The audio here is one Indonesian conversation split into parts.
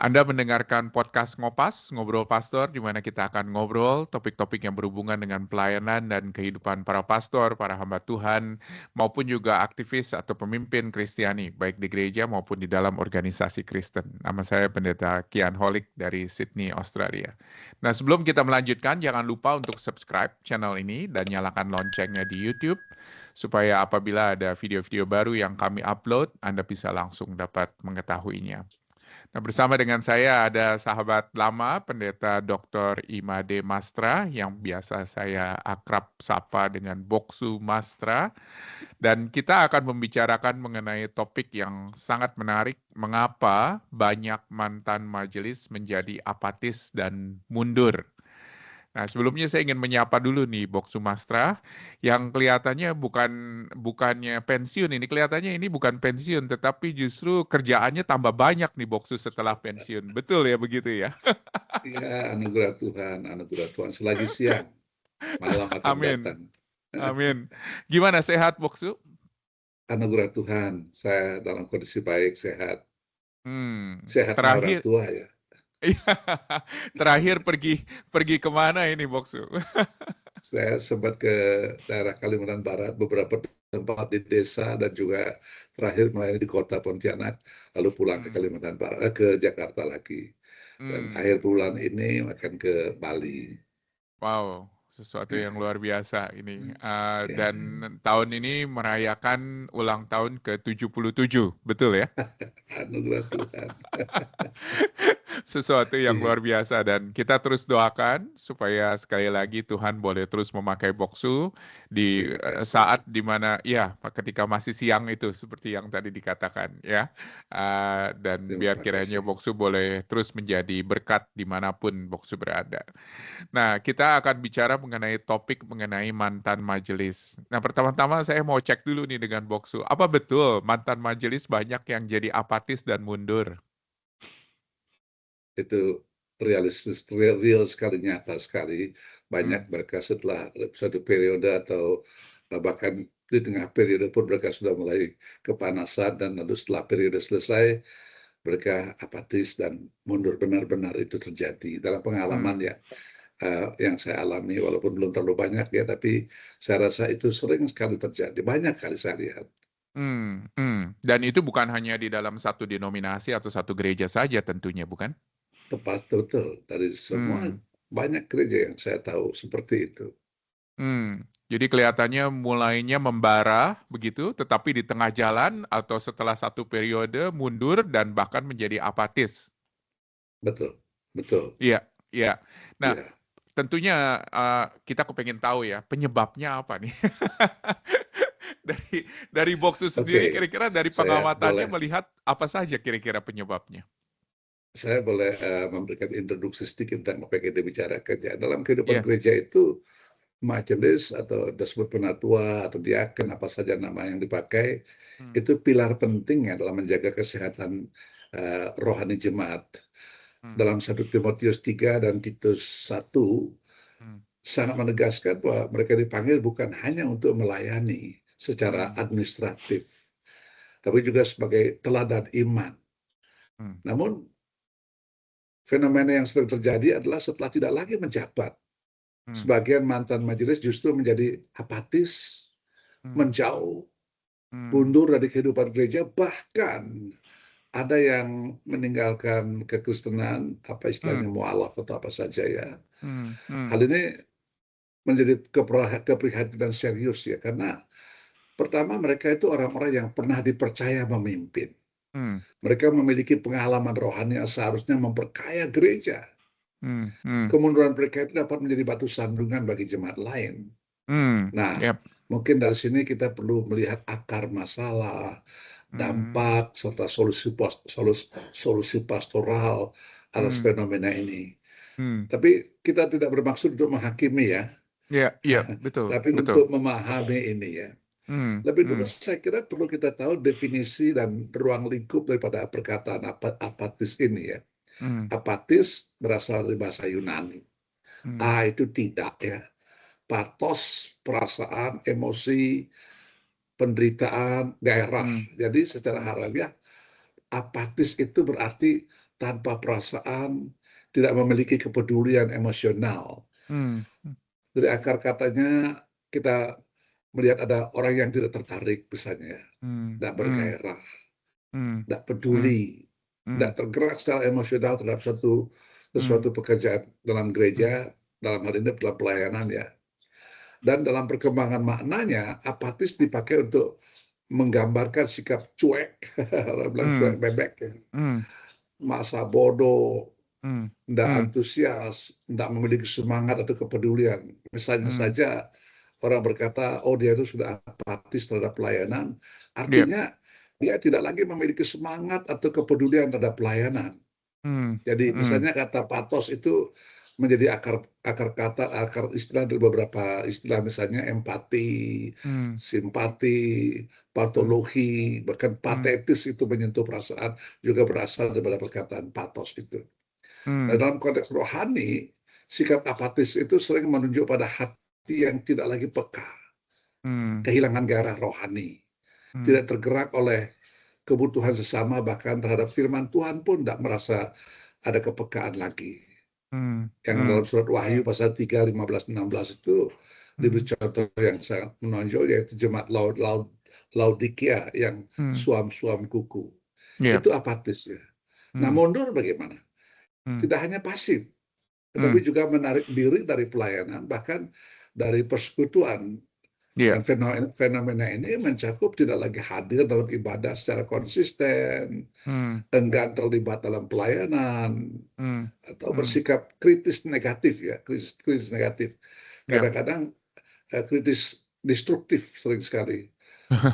Anda mendengarkan podcast Ngopas, Ngobrol Pastor, di mana kita akan ngobrol topik-topik yang berhubungan dengan pelayanan dan kehidupan para pastor, para hamba Tuhan, maupun juga aktivis atau pemimpin Kristiani, baik di gereja maupun di dalam organisasi Kristen. Nama saya Pendeta Kian Holik dari Sydney, Australia. Nah, sebelum kita melanjutkan, jangan lupa untuk subscribe channel ini dan nyalakan loncengnya di YouTube, supaya apabila ada video-video baru yang kami upload, Anda bisa langsung dapat mengetahuinya. Nah, bersama dengan saya ada sahabat lama, Pendeta Dr. Imade Mastra, yang biasa saya akrab sapa dengan Boksu Mastra. Dan kita akan membicarakan mengenai topik yang sangat menarik, mengapa banyak mantan majelis menjadi apatis dan mundur. Nah, sebelumnya saya ingin menyapa dulu nih Bok Sumastra yang kelihatannya bukannya pensiun ini, kelihatannya ini bukan pensiun tetapi justru kerjaannya tambah banyak nih Boksu setelah pensiun. Betul ya begitu ya? Ya, anugerah Tuhan. Selagi siang, malam akan Amin. datang. Amin. Gimana sehat Boksu? Anugerah Tuhan, saya dalam kondisi baik, sehat. Sehatnya orang Terakhir tua ya. terakhir pergi kemana ini Boksu? Saya sempat ke daerah Kalimantan Barat, beberapa tempat di desa, dan juga terakhir melayani di kota Pontianak, lalu pulang ke Kalimantan Barat, ke Jakarta lagi. Dan akhir bulan ini akan ke Bali. Wow, sesuatu yang luar biasa ini. Ya, Dan tahun ini merayakan ulang tahun ke-77, betul ya? anugerah Tuhan. Sesuatu yang Iya, luar biasa dan kita terus doakan supaya sekali lagi Tuhan boleh terus memakai Boksu di terima saat kasih. dimana ya ketika masih siang itu seperti yang tadi dikatakan ya. Dan biar Terima kiranya kasih. Boksu boleh terus menjadi berkat dimanapun Boksu berada. Nah, kita akan bicara mengenai topik mengenai mantan majelis. Nah, pertama-tama saya mau cek dulu nih dengan Boksu. Apa betul mantan majelis banyak yang jadi apatis dan mundur? Itu realistis, real sekali, nyata sekali. Hmm. Banyak mereka setelah satu periode atau bahkan di tengah periode pun mereka sudah mulai kepanasan, dan lalu setelah periode selesai mereka apatis dan mundur. Benar-benar itu terjadi dalam pengalaman Hmm. ya, yang saya alami, walaupun belum terlalu banyak ya, tapi saya rasa itu sering sekali terjadi, banyak kali saya lihat. Dan itu bukan hanya di dalam satu denominasi atau satu gereja saja tentunya, bukan? Tepat, betul, dari semua Hmm. banyak gereja yang saya tahu seperti itu. Jadi kelihatannya mulainya membara begitu, tetapi di tengah jalan atau setelah satu periode mundur dan bahkan menjadi apatis. Betul, betul. Iya, iya. Nah, Ya, tentunya kita kepengen tahu ya penyebabnya apa nih? dari Boxu oke. sendiri kira-kira dari Saya pengamatannya boleh melihat apa saja kira-kira penyebabnya? saya boleh memberikan introduksi sedikit tentang apa yang dibicarakan ya. Dalam kehidupan Iya. gereja itu, majelis atau disebut penatua atau diaken, apa saja nama yang dipakai, Hmm, itu pilar penting ya dalam menjaga kesehatan rohani jemaat. hmm, Dalam 1 Timotius 3 dan Titus 1 hmm, sangat menegaskan bahwa mereka dipanggil bukan hanya untuk melayani secara hmm, administratif, tapi juga sebagai teladan iman. hmm, Namun fenomena yang sering terjadi adalah setelah tidak lagi menjabat, hmm, sebagian mantan majelis justru menjadi apatis, hmm, menjauh, hmm, mundur dari kehidupan gereja, bahkan ada yang meninggalkan kekristenan, apa hmm, istilahnya, mualaf atau apa saja ya. hmm, hmm, Hal ini menjadi keprihatinan serius ya, karena pertama mereka itu orang-orang yang pernah dipercaya memimpin. hmm, Mereka memiliki pengalaman rohani yang seharusnya memperkaya gereja. hmm, hmm, Kemunduran mereka itu dapat menjadi batu sandungan bagi jemaat lain. Nah, yep, mungkin dari sini kita perlu melihat akar masalah, hmm, dampak, serta solusi pastoral atas hmm, fenomena ini. hmm, Tapi kita tidak bermaksud untuk menghakimi ya, ya, ya, betul, tapi betul, untuk memahami ini ya. hmm, Lebih dulu hmm, saya kira perlu kita tahu definisi dan ruang lingkup daripada perkataan apatis ini ya. hmm, Apatis berasal dari bahasa Yunani. hmm, Itu tidak ya. Patos, perasaan, emosi, penderitaan, gairah. hmm, Jadi secara hmm, harafiah, apatis itu berarti tanpa perasaan, tidak memiliki kepedulian emosional. Hmm. Dari akar katanya kita melihat ada orang yang tidak tertarik misalnya, Hmm. tidak Hmm. bergairah, Hmm. tidak Hmm. peduli, Hmm. tidak tergerak secara emosional terhadap sesuatu pekerjaan dalam Hmm. gereja, dalam hal ini dalam pelayanan ya. Dan dalam perkembangan maknanya, apatis dipakai untuk menggambarkan sikap cuek, orang bilang cuek Hmm. bebek ya. Hmm. Masa bodoh, Hmm. tidak Hmm. antusias, tidak memiliki semangat atau kepedulian. Misalnya Hmm. saja orang berkata, oh dia itu sudah apatis terhadap pelayanan, Yep. artinya dia tidak lagi memiliki semangat atau kepedulian terhadap pelayanan. Hmm. Jadi Hmm. misalnya kata patos itu menjadi akar istilah dari beberapa istilah, misalnya empati, Hmm. simpati, patologi, bahkan patetis itu menyentuh perasaan juga berasal daripada perkataan patos itu. Nah, Hmm. dalam konteks rohani, sikap apatis itu sering menunjuk pada hati yang tidak lagi peka, Hmm. kehilangan gairah rohani, Hmm. tidak tergerak oleh kebutuhan sesama, bahkan terhadap firman Tuhan pun tidak merasa ada kepekaan lagi. Hmm. Yang dalam surat Wahyu pasal 3, 15, 16 itu diberi contoh yang sangat menonjol, yaitu jemaat Laodikia yang Hmm. suam-suam kuku. Yep. Itu apatis ya. Nah, Hmm. mundur bagaimana? Hmm. Tidak hanya pasif, tetapi Hmm. juga menarik diri dari pelayanan, bahkan dari persekutuan. Dan Yep. fenomena ini mencakup tidak lagi hadir dalam ibadah secara konsisten, Hmm. enggan terlibat dalam pelayanan, Hmm. atau Hmm. bersikap kritis negatif ya, kritis negatif. Yep. Kadang-kadang kritis destruktif sering sekali,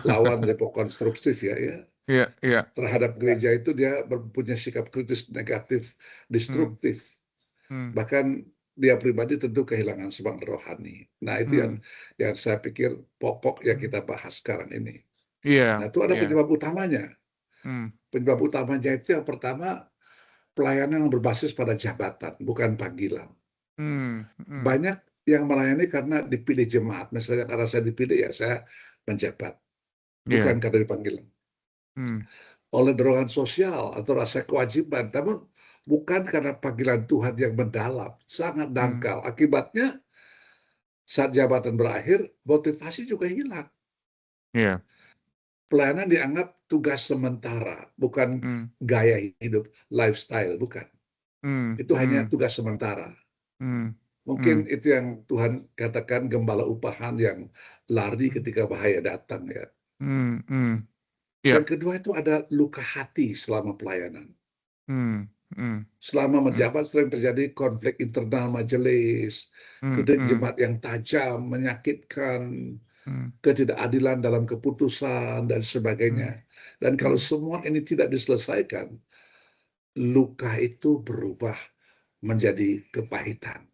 lawan dari konstruktif ya, Iya. Iya. terhadap gereja itu dia punya sikap kritis negatif, Hmm. destruktif. Hmm. Bahkan dia pribadi tentu kehilangan semangat rohani. Nah, itu Hmm. yang saya pikir pokok yang Hmm. kita bahas sekarang ini. Iya. Nah, itu ada Iya. penyebab utamanya. Hmm. Penyebab utamanya itu yang pertama, pelayanan yang berbasis pada jabatan, bukan panggilan. Hmm. Hmm. Banyak yang melayani karena dipilih jemaat. Misalnya karena saya dipilih, ya saya menjabat. Bukan Iya. karena dipanggilan. Hmm. Oleh dorongan sosial atau rasa kewajiban. Namun bukan karena panggilan Tuhan yang mendalam. Sangat Hmm. dangkal. Akibatnya saat jabatan berakhir, motivasi juga hilang. Iya. Pelayanan dianggap tugas sementara, bukan Hmm. gaya hidup, lifestyle, bukan. Hmm. Itu hanya Hmm. tugas sementara. Hmm. Hmm. Mungkin itu yang Tuhan katakan gembala upahan yang lari ketika bahaya datang ya. Hmm. Hmm. Yep. Yang kedua itu ada luka hati selama pelayanan. Hmm. Hmm. Selama Hmm. menjabat sering terjadi konflik internal majelis, Hmm. kritik Hmm. jemaat yang tajam, menyakitkan, Hmm. ketidakadilan dalam keputusan, dan Hmm. sebagainya. Dan kalau semua ini tidak diselesaikan, luka itu berubah menjadi kepahitan.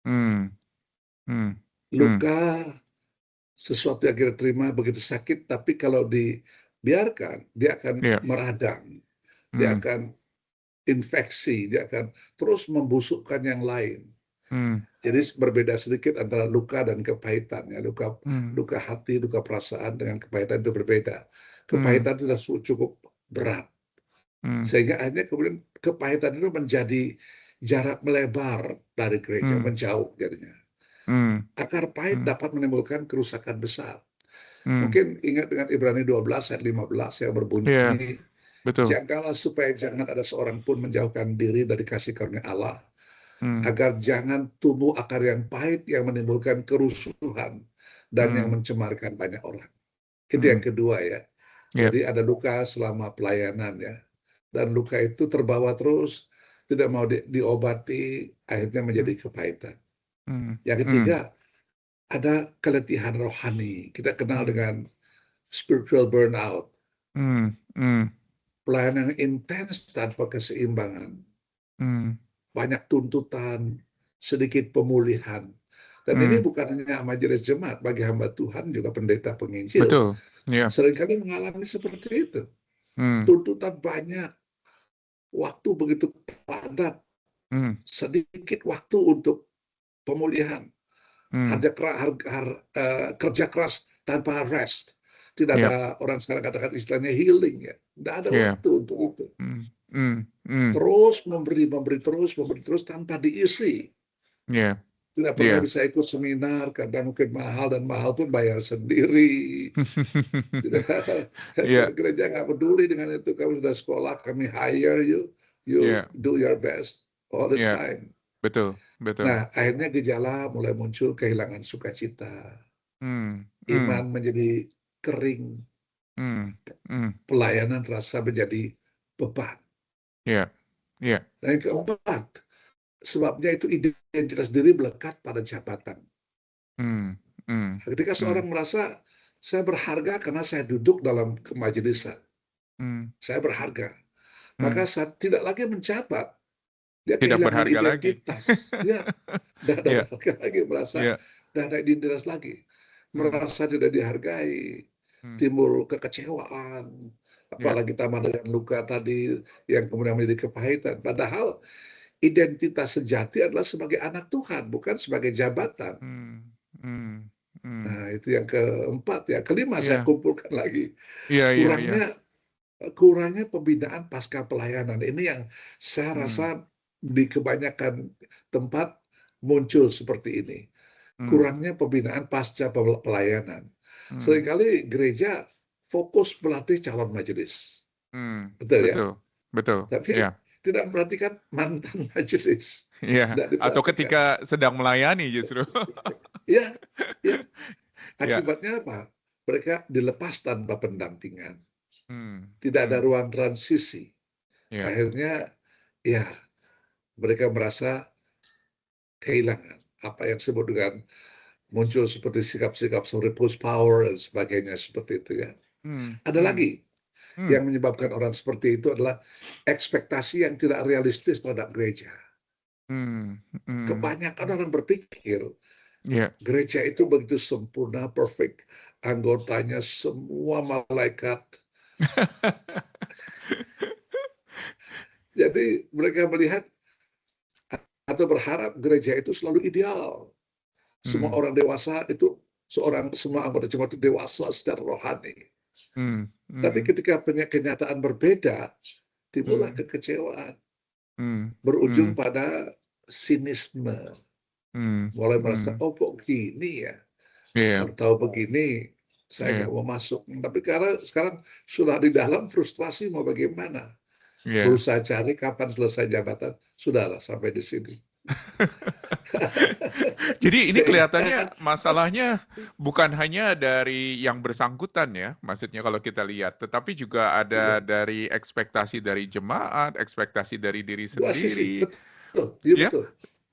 Hmm. Hmm. Hmm. Luka sesuatu yang kita terima begitu sakit, tapi kalau dibiarkan, dia akan Iya. meradang, dia Hmm. akan infeksi, dia akan terus membusukkan yang lain. Hmm. Jadi berbeda sedikit antara luka dan kepahitan. Ya, Hmm. luka hati, luka perasaan dengan kepahitan itu berbeda. Hmm. Kepahitan itu sudah cukup berat. Hmm. Sehingga akhirnya kemudian kepahitan itu menjadi jarak melebar dari gereja, Hmm. menjauh jadinya. Hmm. Akar pahit Hmm. dapat menimbulkan kerusakan besar. Hmm. Mungkin ingat dengan Ibrani 12 ayat 15 yang Iya. berbunyi, Betul. jagalah supaya jangan ada seorang pun menjauhkan diri dari kasih karunia Allah, Hmm. agar jangan tumbuh akar yang pahit yang menimbulkan kerusuhan dan yang Hmm. mencemarkan banyak orang. Itu yang Hmm. kedua ya. Yep. Jadi ada luka selama pelayanan ya. Dan luka itu terbawa terus, tidak mau diobati, akhirnya Hmm. menjadi kepahitan. Hmm. Yang Hmm. ketiga, ada keletihan rohani. Kita kenal Hmm. dengan spiritual burnout. Hmm. Hmm. Pelayanan yang intens tanpa keseimbangan. Hmm. Banyak tuntutan, sedikit pemulihan. Dan ini Hmm. bukan hanya majelis jemaat, bagi hamba Tuhan juga pendeta penginjil. Betul. Iya. Seringkali mengalami seperti itu. Hmm. Tuntutan banyak, waktu begitu padat, Hmm. sedikit waktu untuk pemulihan. Hmm. Kerja keras tanpa rest. Tidak Yep. ada, orang sekarang katakan istilahnya healing ya. Tidak ada Iya. waktu untuk itu. Hmm. Hmm. terus memberi terus tanpa diisi. Iya. Tidak pernah Iya. bisa ikut seminar karena mungkin mahal, dan mahal pun bayar sendiri. Iya. Gereja nggak peduli dengan itu. Kamu sudah sekolah, kami hire you, you Iya. do your best all the Iya. time. Betul. Betul. Nah, akhirnya gejala mulai muncul, kehilangan sukacita, Hmm. iman menjadi kering, Hmm. Hmm. pelayanan terasa menjadi beban. Iya. Iya. Dan yang keempat, sebabnya itu identitas diri melekat pada jabatan. Hmm. Hmm. Ketika seorang merasa saya berharga karena saya duduk dalam kemajelisan, saya berharga, maka saya tidak lagi menjabat, dia Tidak kehilangan berharga lagi. identitas. Ya, tidak ada Iya. berharga lagi, merasa Iya. tidak ada identitas lagi, merasa tidak dihargai, timbul kekecewaan, Iya. apalagi tambah dengan luka tadi yang kemudian menjadi kepahitan. Padahal identitas sejati adalah sebagai anak Tuhan, bukan sebagai jabatan. Nah, itu yang keempat ya. Kelima, saya Iya. kumpulkan lagi. Iya. Iya. Iya. Kurangnya pembinaan pasca pelayanan. Ini yang saya rasa di kebanyakan tempat muncul seperti ini. Kurangnya pembinaan pasca pelayanan. Seringkali gereja fokus melatih calon majelis. Betul ya? Betul. Betul. Tapi Iya. tidak memperhatikan mantan majelis. Iya. Tidak Atau diperhatikan. ketika sedang melayani justru. Ya, ya. Iya. Akibatnya apa? Mereka dilepas tanpa pendampingan. Tidak ada Hmm. ruang transisi. Iya. Akhirnya, ya, mereka merasa kehilangan apa yang disebut dengan muncul seperti sikap-sikap seperti push power dan sebagainya seperti itu ya. Ada lagi yang menyebabkan orang seperti itu adalah ekspektasi yang tidak realistis terhadap gereja. Kebanyakan orang berpikir Iya. gereja itu begitu sempurna, perfect, anggotanya semua malaikat. Jadi mereka melihat atau berharap gereja itu selalu ideal. Semua orang dewasa itu, semua anggota jemaat itu dewasa secara rohani. Tapi ketika kenyataan berbeda, timbullah kekecewaan, berujung pada sinisme. Mulai merasa, oh kok gini ya, Iya. kalau tahu begini, saya nggak mau masuk. Tapi karena sekarang sudah di dalam, frustrasi mau bagaimana. Iya. Berusaha cari kapan selesai jabatan, sudahlah sampai di sini. Jadi ini kelihatannya masalahnya bukan hanya dari yang bersangkutan ya, maksudnya kalau kita lihat, tetapi juga ada dari ekspektasi dari jemaat, ekspektasi dari diri Dua sisi, sendiri, betul, iya ya. betul,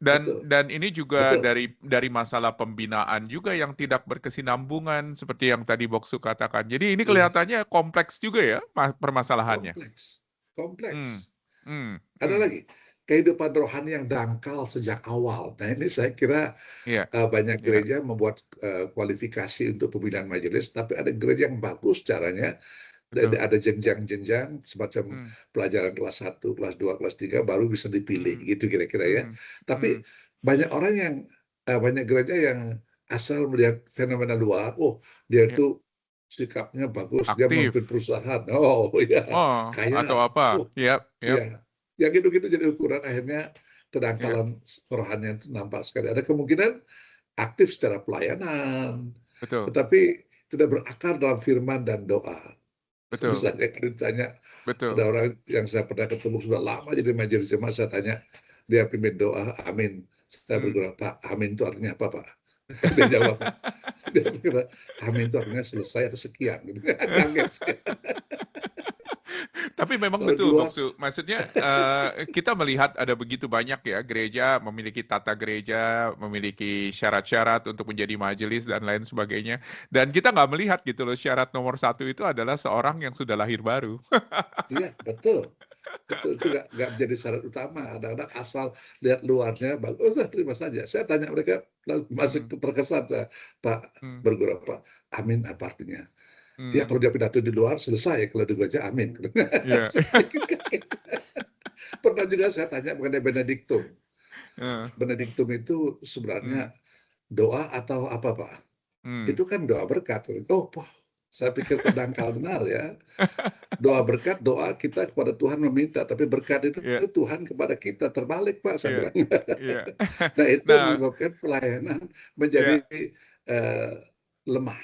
betul, Dan ini juga betul. dari masalah pembinaan juga yang tidak berkesinambungan seperti yang tadi Boksu katakan. Jadi ini Iya, kelihatannya kompleks juga ya permasalahannya. kompleks, kompleks. Hmm, Ada hmm. lagi, kehidupan rohani yang dangkal sejak awal. Nah ini saya kira Iya, banyak iya, gereja membuat kualifikasi untuk pembinaan majelis, tapi ada gereja yang bagus caranya, dan betul. ada jenjang-jenjang semacam Hmm, pelajaran kelas 1, kelas 2, kelas 3 baru bisa dipilih, hmm, gitu kira-kira ya. hmm, hmm. Tapi banyak orang yang, banyak gereja yang asal melihat fenomena luar, oh dia Iya, itu sikapnya bagus, dia aktif. memimpin perusahaan, oh ya, Oh, atau kaya, apa? oh Yap, yap, ya, yang gitu-gitu jadi ukuran, akhirnya yap, kedangkalan rohanian itu nampak sekali. Ada kemungkinan aktif secara pelayanan, betul, tetapi tidak berakar dalam firman dan doa. betul, Misalnya kalau ditanya, ada betul. orang yang saya pernah ketemu sudah lama jadi majelis jemaat, saya tanya, dia pimpin doa, amin. Saya Hmm. berdoa, Pak, amin itu artinya apa, Pak? Dia jawab apa? Dia bilang, amin itu artinya selesai atau sekian. Kaget saya. Tapi memang Kalau di betul, luar, Boksu. Maksudnya kita melihat ada begitu banyak ya gereja memiliki tata gereja, memiliki syarat-syarat untuk menjadi majelis dan lain sebagainya. Dan kita nggak melihat gitu loh syarat nomor satu itu adalah seorang yang sudah lahir baru. iya betul. Betul, itu nggak menjadi syarat utama. Kadang-kadang asal lihat luarnya, bagus, terima saja. Saya tanya mereka, masih Hmm, terkesan saya, Pak hmm, berguru apa? Amin apa artinya? Ya hmm. kalau dia pidato di luar selesai, kalau di gereja amin. Iya. Saya bikin kaget. Pernah juga saya tanya mengenai Benediktum. Heeh, Benediktum itu hmm, sebenarnya doa atau apa, Pak? hmm, Itu kan doa berkat. Oh, Saya pikir pendangkal benar ya. Doa berkat, doa kita kepada Tuhan meminta, tapi berkat itu Iya, Tuhan kepada kita, terbalik Pak, saya iya, bilang. iya. Nah itu Nah, menyebabkan pelayanan iya. menjadi lemah.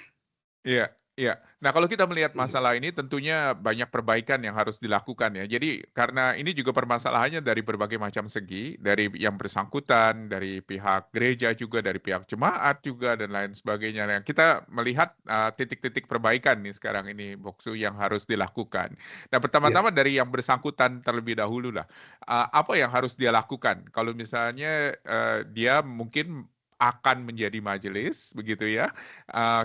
Iya, iya. Nah, kalau kita melihat Iya, masalah ini tentunya banyak perbaikan yang harus dilakukan ya. Jadi karena ini juga permasalahannya dari berbagai macam segi, dari yang bersangkutan, dari pihak gereja juga, dari pihak jemaat juga dan lain sebagainya. Nah, kita melihat titik-titik perbaikan nih sekarang ini Boksu yang harus dilakukan. Nah, iya, pertama-tama dari yang bersangkutan terlebih dahulu lah. Apa yang harus dia lakukan? Kalau misalnya dia mungkin akan menjadi majelis begitu ya.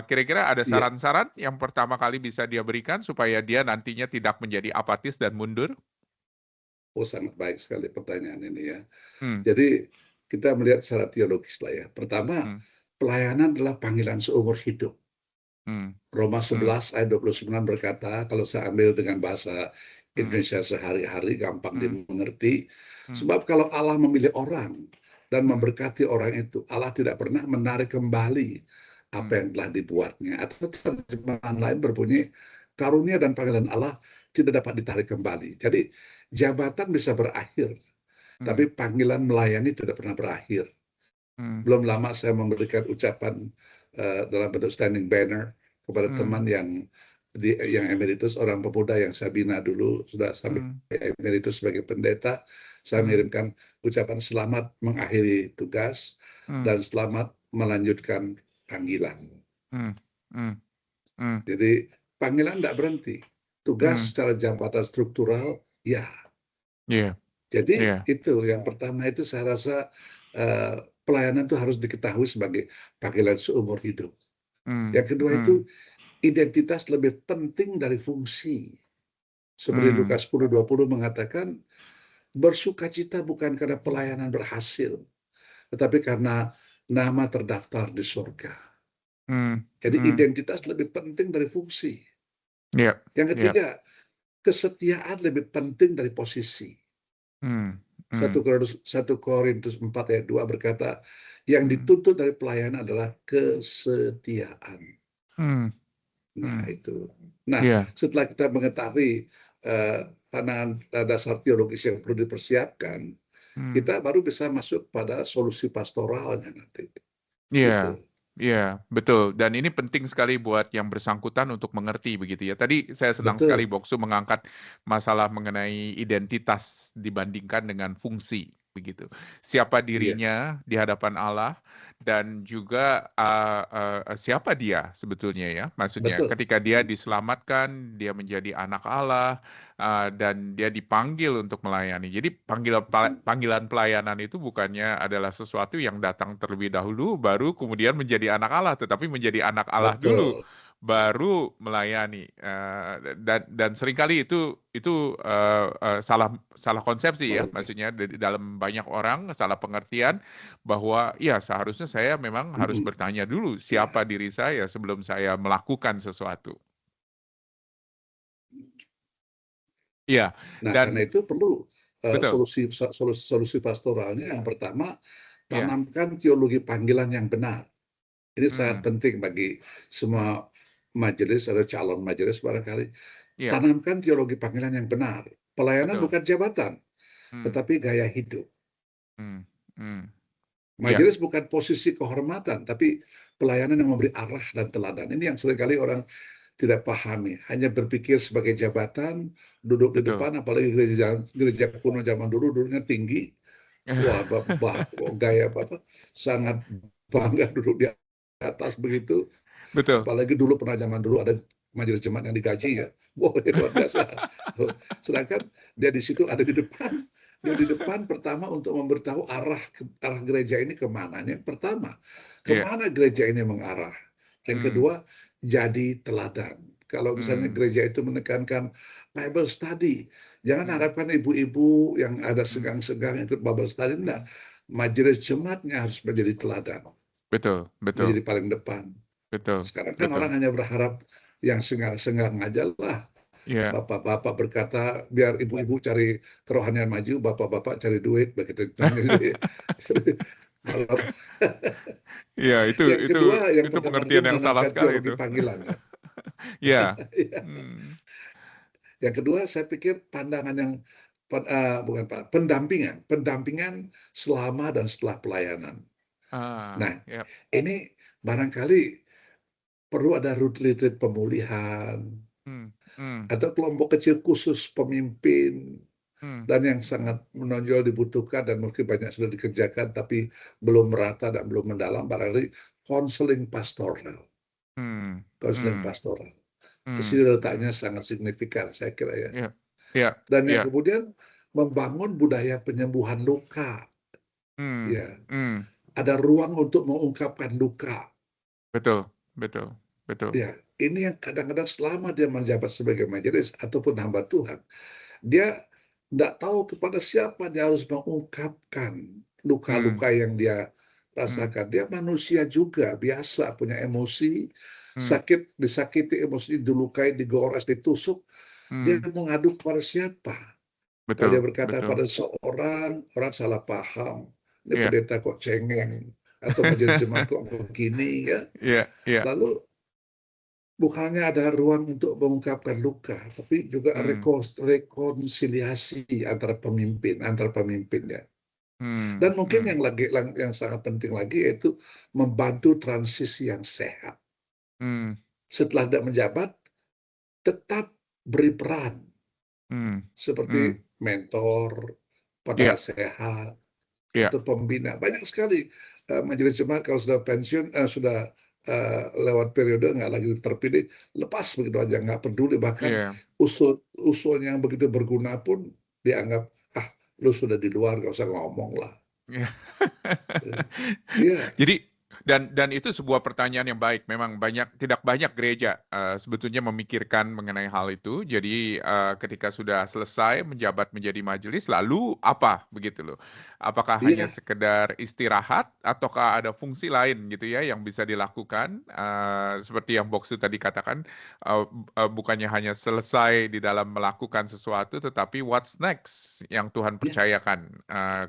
Kira-kira ada iya. saran-saran yang pertama kali bisa dia berikan supaya dia nantinya tidak menjadi apatis dan mundur? Oh sangat baik sekali pertanyaan ini ya. Hmm, Jadi kita melihat secara teologis lah ya. Pertama, hmm, pelayanan adalah panggilan seumur hidup. hmm, Roma hmm, 11 ayat 29 berkata, kalau saya ambil dengan bahasa hmm, Indonesia sehari-hari, gampang hmm, dimengerti. hmm, Sebab kalau Allah memilih orang dan hmm, memberkati orang itu, Allah tidak pernah menarik kembali apa hmm, yang telah dibuatnya. Atau terjemahan lain berbunyi, karunia dan panggilan Allah tidak dapat ditarik kembali. Jadi jabatan bisa berakhir, hmm, tapi panggilan melayani tidak pernah berakhir. hmm, Belum lama saya memberikan ucapan dalam bentuk standing banner kepada hmm, teman yang emeritus, orang pemuda yang saya bina dulu, sudah sampai hmm, emeritus sebagai pendeta. Saya hmm, mengirimkan ucapan selamat mengakhiri tugas hmm, dan selamat melanjutkan panggilan. hmm, hmm, hmm, Jadi panggilan tidak berhenti. Tugas hmm. secara jabatan struktural, ya. Iya, Jadi iya, itu yang pertama itu saya rasa pelayanan itu harus diketahui sebagai panggilan seumur hidup. hmm, Yang kedua itu hmm, identitas lebih penting dari fungsi. Seperti hmm, Lukas 10:20 mengatakan, bersukacita bukan karena pelayanan berhasil, tetapi karena nama terdaftar di surga. hmm, Jadi hmm. identitas lebih penting dari fungsi. Iya, Yang iya, ketiga, kesetiaan lebih penting dari posisi. hmm, hmm, 1 Korintus 4 ayat 2 berkata, yang hmm, dituntut dari pelayanan adalah kesetiaan. hmm, Nah, hmm. itu. Nah, Iya, setelah kita mengetahui pandangan dasar teologis yang perlu dipersiapkan, hmm. kita baru bisa masuk pada solusi pastoralnya nanti. Gitu. Iya, iya, betul. Dan ini penting sekali buat yang bersangkutan untuk mengerti begitu ya. Tadi saya senang sekali Betul. Boksu mengangkat masalah mengenai identitas dibandingkan dengan fungsi begitu. Siapa Iya, dirinya di hadapan Allah dan juga siapa dia sebetulnya ya. Maksudnya betul. ketika dia diselamatkan, dia menjadi anak Allah dan dia dipanggil untuk melayani. Jadi panggilan pelayanan itu bukannya adalah sesuatu yang datang terlebih dahulu, baru kemudian menjadi anak Allah, tetapi menjadi anak Allah dulu, Betul. baru melayani. Dan seringkali itu salah salah konsepsi ya, Mengerti. maksudnya di dalam banyak orang salah pengertian bahwa ya seharusnya saya memang harus Mm-mm. bertanya dulu Ya. siapa diri saya sebelum saya melakukan sesuatu. Iya, Nah, karena dan itu perlu betul. solusi pastoralnya yang pertama, Iya. tanamkan teologi panggilan yang benar. Ini sangat Hmm, penting bagi semua majelis atau calon majelis barangkali. iya, Tanamkan teologi panggilan yang benar. Pelayanan betul. bukan jabatan, Hmm, tetapi gaya hidup. hmm, hmm. Iya, Majelis bukan posisi kehormatan, tapi pelayanan yang memberi arah dan teladan. Ini yang seringkali orang tidak pahami. Hanya berpikir sebagai jabatan, duduk di betul. depan, apalagi gereja kuno zaman dulu, dulunya tinggi. Wah, gaya Bapak sangat bangga duduk di atas begitu. Betul. Apalagi dulu pernah zaman dulu ada majelis jemaat yang digaji ya. Wah, luar biasa. Sedangkan dia di situ ada di depan. Dia di depan pertama untuk memberitahu arah gereja ini kemana. Yang pertama, Iya. kemana gereja ini mengarah. Yang Hmm, kedua, jadi teladan. Kalau misalnya hmm, gereja itu menekankan Bible study, jangan hmm, harapkan ibu-ibu yang ada hmm, segang-segang ikut Bible study. Enggak. hmm. Majelis jemaatnya harus menjadi teladan, Betul, betul, menjadi paling depan. betul, Sekarang kan betul. orang hanya berharap yang senggang-senggang aja lah. Iya. Bapak-bapak berkata, biar ibu-ibu cari kerohanian maju, bapak-bapak cari duit, begitu. Jadi, Iya, yang kedua, yang itu pertama pengertian dia yang salah menanamkan sekali teologi itu. panggilan. Ya. Iya. Iya. Hmm. Yang kedua saya pikir pandangan yang bukan pendampingan selama dan setelah pelayanan. Ah, Nah, yep. ini barangkali perlu ada retreat pemulihan Hmm. Hmm. atau kelompok kecil khusus pemimpin Hmm. dan yang Hmm. sangat menonjol dibutuhkan dan mungkin banyak sudah dikerjakan tapi belum merata dan belum mendalam, barangkali konseling pastoral. Hmm. Konseling Hmm. pastoral. Di Hmm. sini Hmm. letaknya sangat signifikan saya kira ya. Iya. Iya. Dan yang Iya. kemudian membangun budaya penyembuhan luka. Hmm. Ya, Hmm. ada ruang untuk mengungkapkan luka. Betul. Betul. Betul. Ya, ini yang kadang-kadang selama dia menjabat sebagai majelis ataupun hamba Tuhan, dia tidak tahu kepada siapa dia harus mengungkapkan Hmm. luka-luka yang dia Hmm. rasakan. Dia manusia juga, biasa, punya emosi, Hmm. sakit, disakiti, emosi, dilukai, digores, ditusuk. Dia Hmm. mengadu kepada siapa? Kalau dia Betul. berkata Betul. pada seorang, orang salah paham. Ini Iya. pendeta kok cengeng, atau majelis jemaat kok begini ya. Iya. Iya. Lalu bukannya ada ruang untuk mengungkapkan luka, tapi juga Hmm. rekonsiliasi antar pemimpinnya. Hmm. Dan mungkin Hmm. yang sangat penting lagi yaitu membantu transisi yang sehat. Hmm. Setelah tidak menjabat, tetap beri peran Hmm. Hmm. seperti mentor, Iya. penasehat, Iya. atau pembina. Banyak sekali majelis jemaat kalau sudah pensiun, sudah lewat periode nggak lagi terpilih, lepas begitu aja, nggak peduli, bahkan Iya. usulnya yang begitu berguna pun dianggap, ah lu sudah di luar, nggak usah ngomong lah. Iya. Iya, Jadi dan itu sebuah pertanyaan yang baik. Memang tidak banyak gereja sebetulnya memikirkan mengenai hal itu. Jadi ketika sudah selesai menjabat menjadi majelis, lalu apa begitu loh? Apakah hanya iya, sekedar istirahat ataukah ada fungsi lain gitu ya yang bisa dilakukan? Seperti yang Boksu tadi katakan, bukannya hanya selesai di dalam melakukan sesuatu, tetapi what's next yang Tuhan iya, percayakan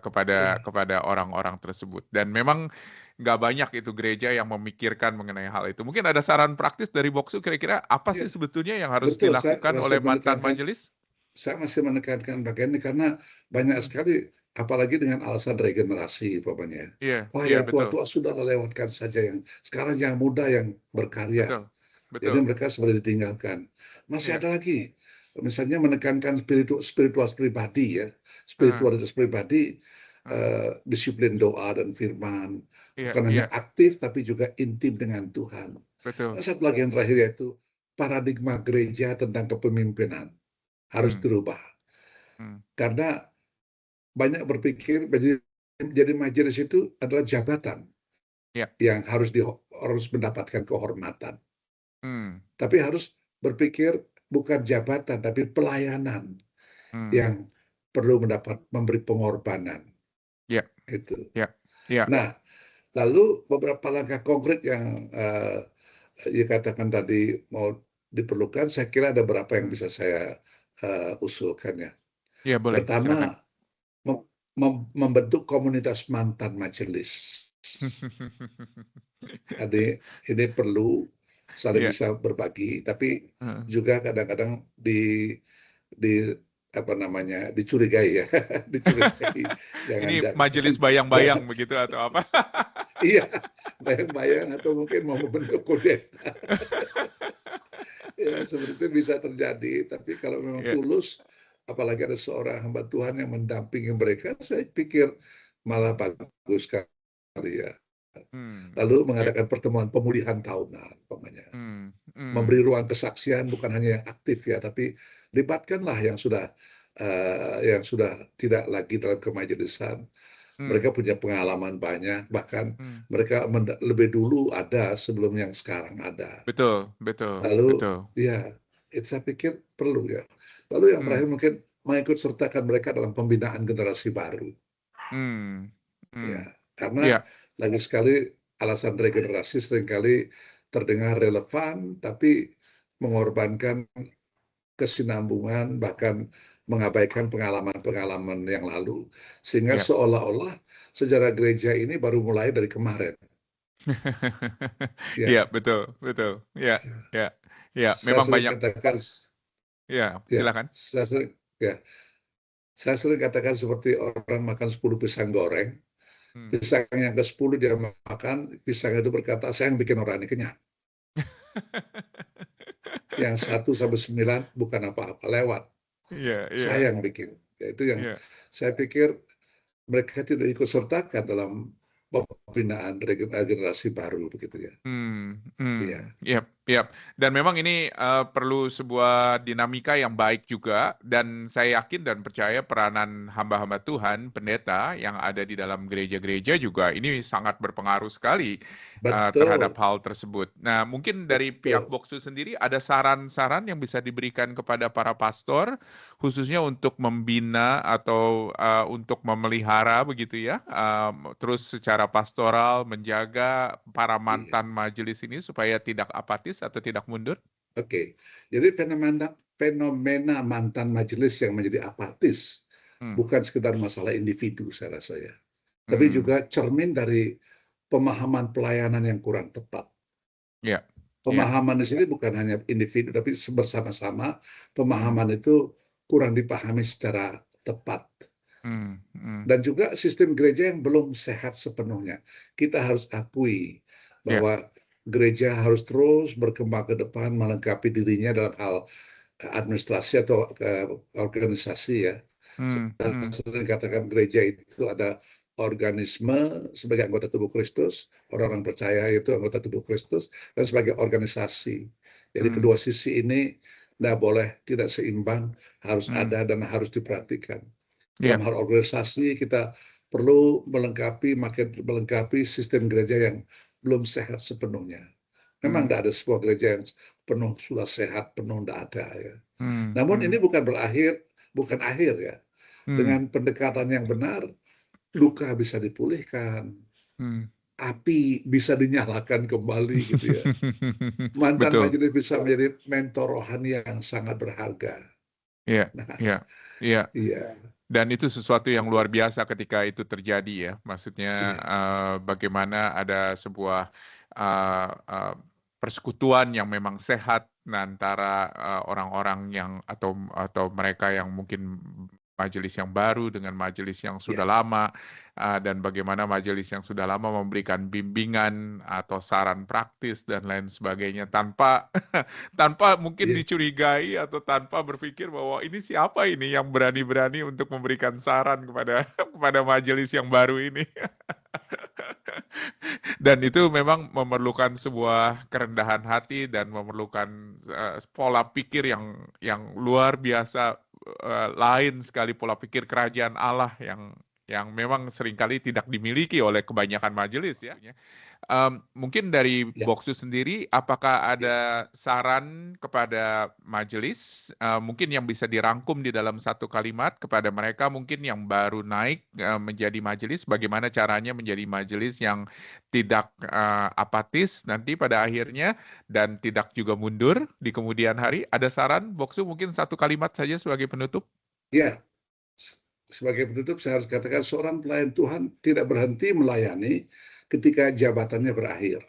kepada iya, kepada orang-orang tersebut. Dan memang nggak banyak itu gereja yang memikirkan mengenai hal itu. Mungkin ada saran praktis dari Boksu kira-kira apa iya. sih sebetulnya yang harus Betul, dilakukan oleh mantan majelis? saya masih menekankan bagian ini karena banyak Hmm. sekali, apalagi dengan alasan regenerasi umpamanya. Iya, Wah, iya yang betul, tua-tua sudah lewatkan saja, yang sekarang yang muda yang berkarya. betul, Jadi betul. mereka sebenarnya ditinggalkan. Masih Iya, ada lagi, misalnya menekankan spiritual pribadi ya, heeh, spiritualitas pribadi, heeh. disiplin doa dan firman, Iya, bukan hanya iya, aktif tapi juga intim dengan Tuhan. betul. Dan satu lagi yang terakhir yaitu paradigma gereja tentang kepemimpinan harus Hmm, dirubah. hmm. Karena banyak berpikir jadi majelis itu adalah jabatan Iya, yang harus mendapatkan kehormatan. hmm, Tapi harus berpikir bukan jabatan, tapi pelayanan hmm. yang perlu memberi pengorbanan. Iya, Itu. iya, iya. Nah, lalu beberapa langkah konkret yang dikatakan tadi mau diperlukan, saya kira ada beberapa yang Hmm. bisa saya usulkan ya. Iya boleh, silakan. Pertama, membentuk komunitas mantan majelis. Jadi ini perlu saling Iya, bisa berbagi, tapi heeh. juga kadang-kadang di apa namanya, dicurigai ya, dicurigai, jangan Ini jangan majelis bayang-bayang jangan begitu atau apa? iya, bayang-bayang atau mungkin mau membentuk kudeta. Ya, seperti itu bisa terjadi, tapi kalau memang Iya. tulus, apalagi ada seorang hamba Tuhan yang mendampingi mereka, saya pikir malah bagus sekali ya. Hmm. Lalu Iya. mengadakan pertemuan pemulihan tahunan, umpamanya. Hmm. Hmm. Memberi ruang kesaksian bukan hanya yang aktif ya, tapi libatkanlah yang sudah tidak lagi dalam kemajelisan. Hmm. Mereka punya pengalaman banyak, bahkan Hmm. mereka lebih dulu ada sebelum yang sekarang ada. Betul, betul, Lalu betul. ya, itu saya pikir perlu ya. Lalu yang Hmm. terakhir mungkin mengikut sertakan mereka dalam pembinaan generasi baru. Hmm. Ya, Hmm. karena Iya, lagi sekali alasan regenerasi seringkali terdengar relevan, tapi mengorbankan kesinambungan, bahkan mengabaikan pengalaman-pengalaman yang lalu. Sehingga iya. seolah-olah sejarah gereja ini baru mulai dari kemarin. Iya, Ya, betul, betul. Iya, ya. iya, Ya, Saya memang sering banyak. katakan, Ya, ya, silakan. ya, saya sering katakan seperti orang makan 10 pisang goreng, Hmm. pisang yang ke-10 dia makan, pisang itu berkata, saya yang bikin orang ini kenyang. Yang 1 sampai 9 bukan apa-apa, lewat. Iya, iya, Saya yang bikin. Ya, itu yang iya. saya pikir mereka tidak ikut sertakan dalam pembinaan generasi baru begitu ya. Iya, Yap, yap. Dan memang ini perlu sebuah dinamika yang baik juga, dan saya yakin dan percaya peranan hamba-hamba Tuhan, pendeta yang ada di dalam gereja-gereja juga ini sangat berpengaruh sekali terhadap betul, hal tersebut. Nah, mungkin dari pihak betul. Boksu sendiri ada saran-saran yang bisa diberikan kepada para pastor, khususnya untuk membina atau untuk memelihara begitu ya, terus secara pastoral menjaga para Iya. mantan majelis ini supaya tidak apatis atau tidak mundur? Oke, jadi fenomena fenomena mantan majelis yang menjadi apatis Hmm, bukan sekedar masalah individu saya rasa ya, tapi hmm, juga cermin dari pemahaman pelayanan yang kurang tepat. ya, ya, Pemahaman di sini bukan hanya individu, tapi bersama-sama hmm, pemahaman itu kurang dipahami secara tepat. hmm, hmm, Dan juga sistem gereja yang belum sehat sepenuhnya. Kita harus akui ya, bahwa gereja harus terus berkembang ke depan, melengkapi dirinya dalam hal administrasi atau organisasi ya. hmm, Saya hmm, sering katakan gereja itu ada organisme sebagai anggota tubuh Kristus, orang-orang percaya itu anggota tubuh Kristus, dan sebagai organisasi. Jadi hmm, kedua sisi ini tidak boleh tidak seimbang, harus hmm, ada dan harus diperhatikan. ya, Dalam hal organisasi kita perlu makin melengkapi sistem gereja yang belum sehat sepenuhnya. Memang hmm, tidak ada sebuah gereja yang penuh sudah sehat penuh, tidak ada ya. hmm, Namun hmm, ini bukan akhir ya. hmm, Dengan pendekatan yang benar, luka bisa dipulihkan, hmm. api bisa dinyalakan kembali gitu ya. Mantan Betul, majelis bisa menjadi mentor rohani yang sangat berharga. ya, Nah, ya, ya. iya, Dan itu sesuatu yang luar itu. biasa ketika itu terjadi ya. Maksudnya Iya, bagaimana ada sebuah persekutuan yang memang sehat antara orang-orang yang atau mereka yang mungkin majelis yang baru dengan majelis yang sudah iya, lama, dan bagaimana majelis yang sudah lama memberikan bimbingan atau saran praktis dan lain sebagainya tanpa tanpa mungkin iya. dicurigai atau tanpa berpikir bahwa ini siapa ini yang berani-berani untuk memberikan saran kepada kepada majelis yang baru ini. Dan itu memang memerlukan sebuah kerendahan hati dan memerlukan pola pikir yang luar biasa, lain sekali pola pikir kerajaan Allah yang memang seringkali tidak dimiliki oleh kebanyakan majelis ya. Mungkin dari Ya, Boksu sendiri, apakah ya. ada saran kepada majelis, mungkin yang bisa dirangkum di dalam satu kalimat kepada mereka mungkin yang baru naik menjadi majelis, bagaimana caranya menjadi majelis yang tidak apatis nanti pada akhirnya dan tidak juga mundur di kemudian hari? Ada saran, Boksu, mungkin satu kalimat saja sebagai penutup? Ya, sebagai penutup saya harus katakan seorang pelayan Tuhan tidak berhenti melayani ketika jabatannya berakhir.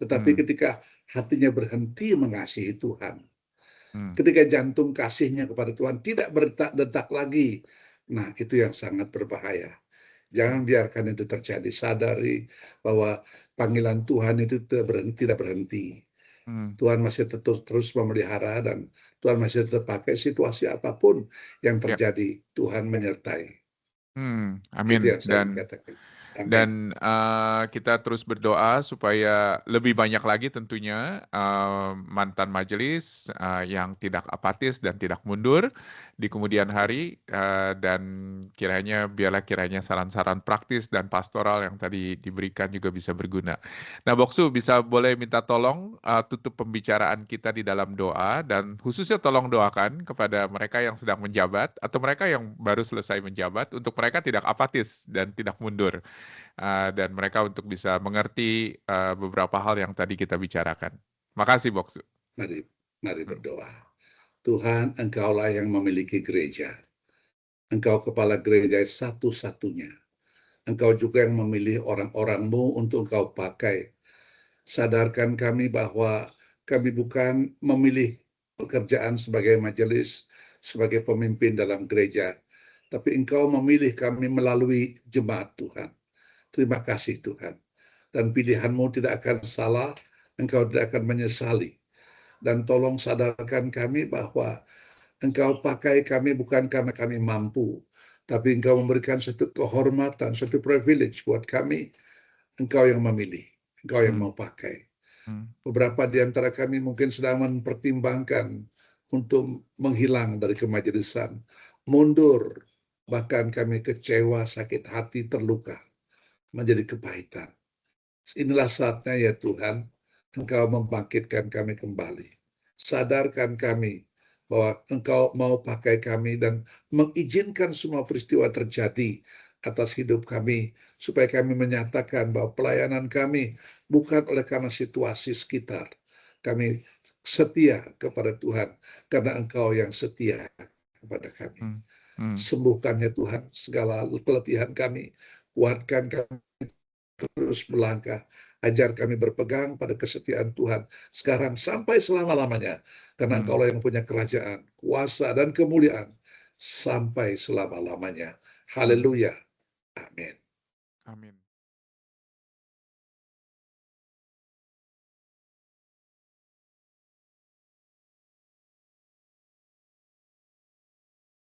Tetapi Hmm, ketika hatinya berhenti mengasihi Tuhan, hmm, ketika jantung kasihnya kepada Tuhan tidak berdetak-detak lagi, nah itu yang sangat berbahaya. Jangan biarkan itu terjadi. Sadari bahwa panggilan Tuhan itu tidak berhenti. hmm, Tuhan masih terus memelihara dan Tuhan masih tetap pakai situasi apapun yang ya, terjadi. Tuhan menyertai. Itu amin. yang saya katakan. Amin. Dan kita terus berdoa supaya lebih banyak lagi tentunya mantan majelis yang tidak apatis dan tidak mundur di kemudian hari, dan biarlah kiranya saran-saran praktis dan pastoral yang tadi diberikan juga bisa berguna. Nah, Boksu bisa boleh minta tolong tutup pembicaraan kita di dalam doa, dan khususnya tolong doakan kepada mereka yang sedang menjabat atau mereka yang baru selesai menjabat untuk mereka tidak apatis dan tidak mundur, dan mereka untuk bisa mengerti beberapa hal yang tadi kita bicarakan. Makasih, Boksu. Mari, mari Hmm. berdoa. Tuhan, Engkaulah yang memiliki gereja. Engkau kepala gereja satu-satunya. Engkau juga yang memilih orang-orang-Mu untuk Engkau pakai. Sadarkan kami bahwa kami bukan memilih pekerjaan sebagai majelis, sebagai pemimpin dalam gereja, tapi Engkau memilih kami melalui jemaat Tuhan. Terima kasih Tuhan. Dan pilihan-Mu tidak akan salah, Engkau tidak akan menyesali. Dan tolong sadarkan kami bahwa Engkau pakai kami bukan karena kami mampu, tapi Engkau memberikan satu kehormatan, satu privilege buat kami. Engkau yang memilih, Engkau yang mau pakai. Beberapa di antara kami mungkin sedang mempertimbangkan untuk menghilang dari kemajelisan, mundur, bahkan kami kecewa, sakit hati, terluka, menjadi kepahitan. Inilah saatnya ya Tuhan, Engkau membangkitkan kami kembali. Sadarkan kami bahwa Engkau mau pakai kami dan mengizinkan semua peristiwa terjadi atas hidup kami, supaya kami menyatakan bahwa pelayanan kami bukan oleh karena situasi sekitar. Kami setia kepada Tuhan, karena Engkau yang setia kepada kami. Sembuhkan ya Tuhan segala keletihan kami, kuatkan kami terus melangkah, ajar kami berpegang pada kesetiaan Tuhan sekarang sampai selama-lamanya, karena Engkau yang punya kerajaan, kuasa, dan kemuliaan sampai selama-lamanya. Haleluya. Amin. Amin.